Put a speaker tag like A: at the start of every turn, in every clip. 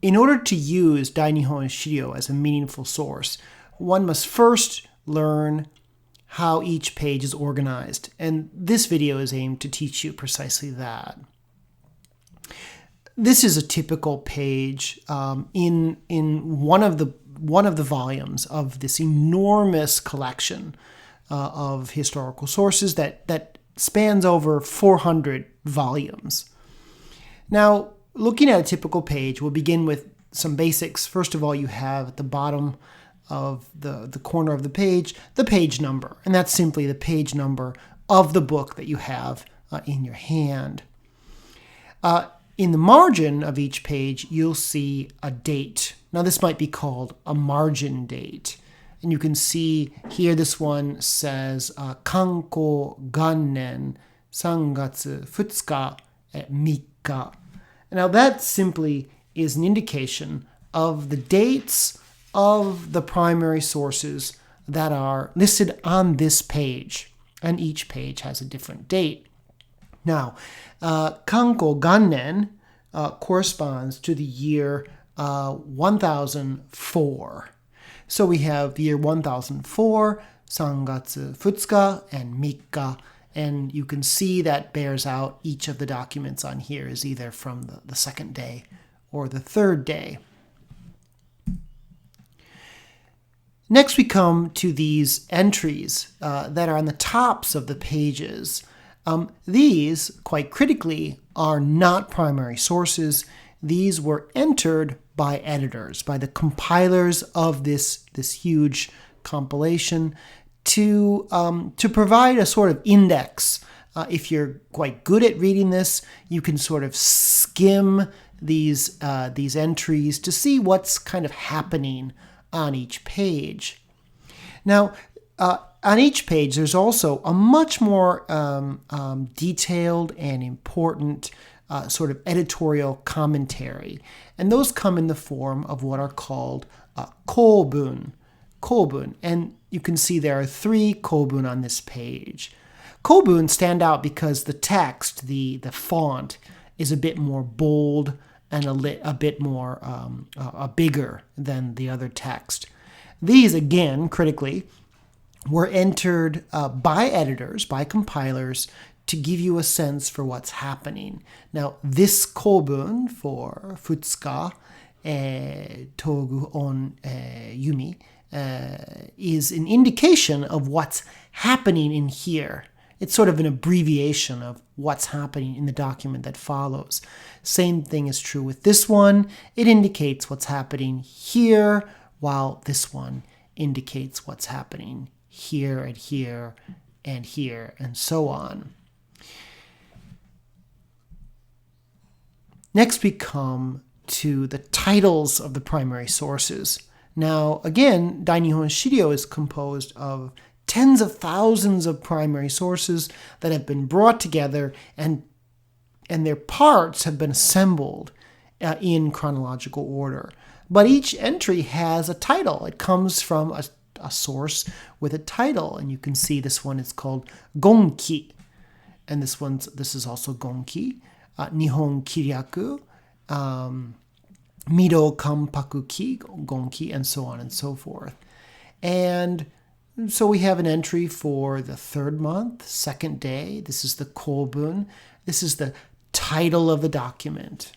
A: in order to use Dainihon-shiryō as a meaningful source, one must first learn how each page is organized, and this video is aimed to teach you precisely that. This is a typical page in one of the volumes of this enormous collection of historical sources that spans over 400 volumes. Now, looking at a typical page, we'll begin with some basics. First of all, you have at the bottom of the corner of the page number, and that's simply the page number of the book that you have in your hand. In the margin of each page, you'll see a date. Now, this might be called a margin date. And you can see here this one says Kanko Gannen 3月2日3日. Now, that simply is an indication of the dates of the primary sources that are listed on this page. And each page has a different date. Now, Kanko Gannen corresponds to the year 1004. So we have the year 1004, 3月2日, and 3日. And you can see that bears out each of the documents on here is either from the second day or the third day. Next, we come to these entries that are on the tops of the pages. These, quite critically, are not primary sources. These were entered by editors, by the compilers of this huge compilation to provide a sort of index. If you're quite good at reading this, you can sort of skim these entries to see what's kind of happening on each page. Now, on each page, there's also a much more detailed and important sort of editorial commentary. And those come in the form of what are called kōbun. And you can see there are 3 kōbun on this page. Kōbun stand out because the text, the font, is a bit more bold and a bit more bigger than the other text. These, again, critically, were entered by editors, by compilers, to give you a sense for what's happening. Now, this kōbun for Futsuka Togu on Yumi is an indication of what's happening in here. It's sort of an abbreviation of what's happening in the document that follows. Same thing is true with this one. It indicates what's happening here, while this one indicates what's happening here and here and here, and so on. Next, we come to the titles of the primary sources. Now, again, Dainihon-shiryō is composed of tens of thousands of primary sources that have been brought together, and their parts have been assembled in chronological order. But each entry has a title. It comes from a source with a title, and you can see this one is called Gonki, and this is also Gonki, Nihon Kiryaku, Mido Kanpaku Ki, Gonki, and so on and so forth. And so we have an entry for the third month, second day. This is the kōbun. This is the title of the document.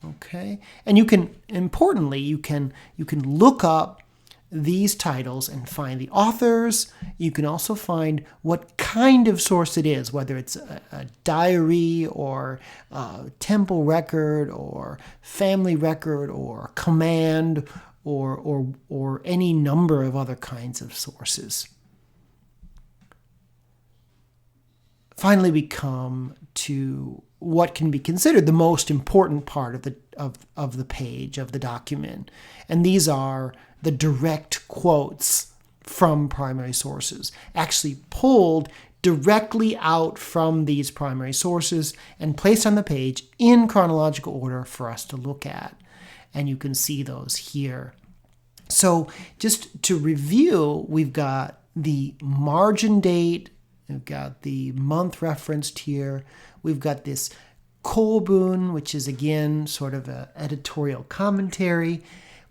A: Okay, and you can look up these titles and find the authors. You can also find what kind of source it is, whether it's a diary or a temple record or family record or command or any number of other kinds of sources. Finally, we come to what can be considered the most important part of the page, of the document. And these are the direct quotes from primary sources, actually pulled directly out from these primary sources and placed on the page in chronological order for us to look at. And you can see those here. So just to review, we've got the margin date, we've got the month referenced here, we've got this kobun, which is again sort of an editorial commentary.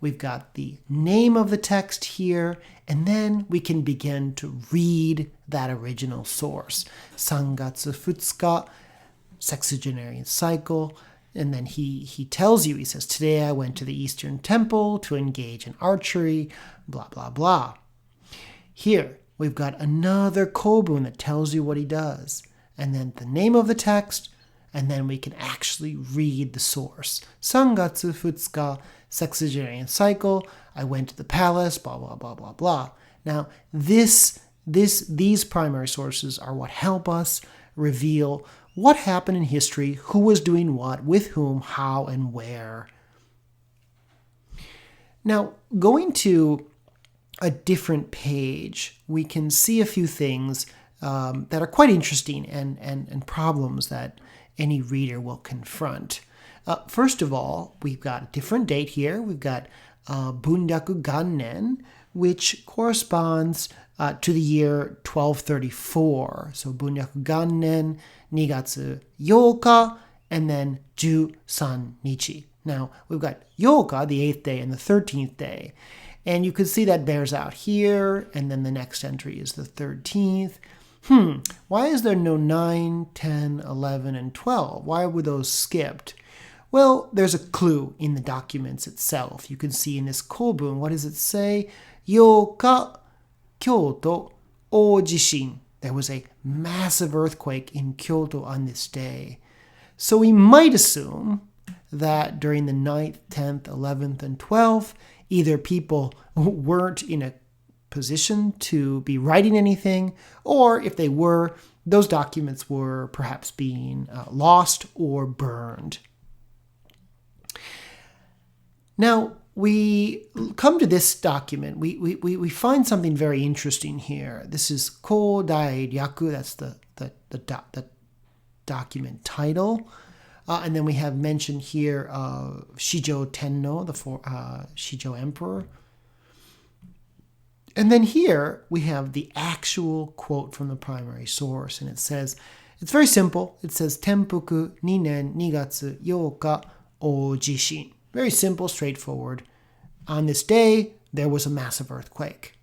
A: We've got the name of the text here, and then we can begin to read that original source. Sangatsu futsuka, sexagenarian cycle. And then he tells you, he says, today I went to the Eastern Temple to engage in archery, blah, blah, blah. Here, we've got another kobun that tells you what he does. And then the name of the text, and then we can actually read the source. Sangatsu futsuka, sexagenarian cycle, I went to the palace, blah, blah, blah, blah, blah. Now, these primary sources are what help us reveal what happened in history, who was doing what, with whom, how, and where. Now, going to a different page, we can see a few things that are quite interesting and problems that any reader will confront. First of all, we've got a different date here. We've got Bunryaku Gannen, which corresponds to the year 1234. So Bunryaku Gannen, 2月8日, and then 13 nichi. Now, we've got 8日, the 8th day, and the 13th day. And you can see that bears out here, and then the next entry is the 13th. Why is there no 9, 10, 11, and 12? Why were those skipped? Well, there's a clue in the documents itself. You can see in this kobun, what does it say? 8日, Kyoto, ojishin. There was a massive earthquake in Kyoto on this day. So we might assume that during the 9th, 10th, 11th, and 12th, either people weren't in a position to be writing anything, or if they were, those documents were perhaps being lost or burned. Now, we come to this document. We find something very interesting here. This is Kodai Ryaku, that's the document title. And then we have mentioned here Shijo Tenno, the Shijo Emperor. And then here we have the actual quote from the primary source. And it says, it's very simple. It says, Tenpuku 2年2月8日 ojishin. Very simple, straightforward. On this day, there was a massive earthquake.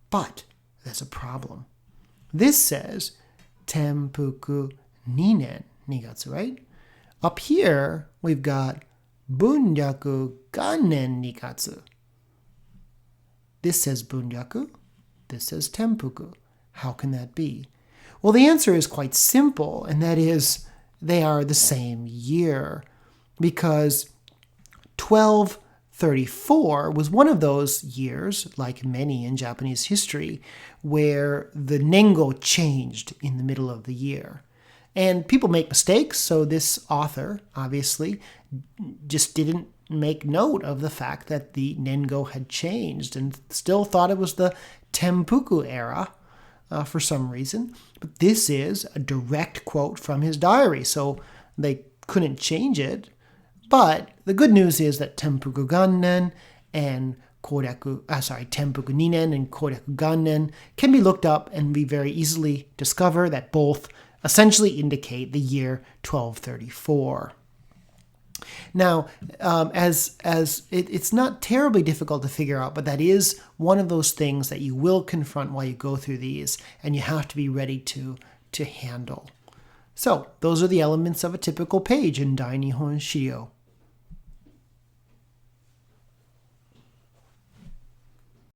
A: But there's a problem. This says Tenpuku 2年2月, right? Up here, we've got Bunryaku Gannen 2月. This says Bunryaku. This says Tenpuku. How can that be? Well, the answer is quite simple, and that is they are the same year, because 1234 was one of those years, like many in Japanese history, where the Nengo changed in the middle of the year. And people make mistakes, so this author, obviously, just didn't make note of the fact that the Nengo had changed and still thought it was the Tenpuku era for some reason. But this is a direct quote from his diary, so they couldn't change it. But the good news is that Tenpuku Gannen and Tenpuku 2年 and Koryaku Gannen can be looked up, and we very easily discover that both essentially indicate the year 1234. Now, it's not terribly difficult to figure out, but that is one of those things that you will confront while you go through these, and you have to be ready to handle. So, those are the elements of a typical page in Dainihon-shiryō.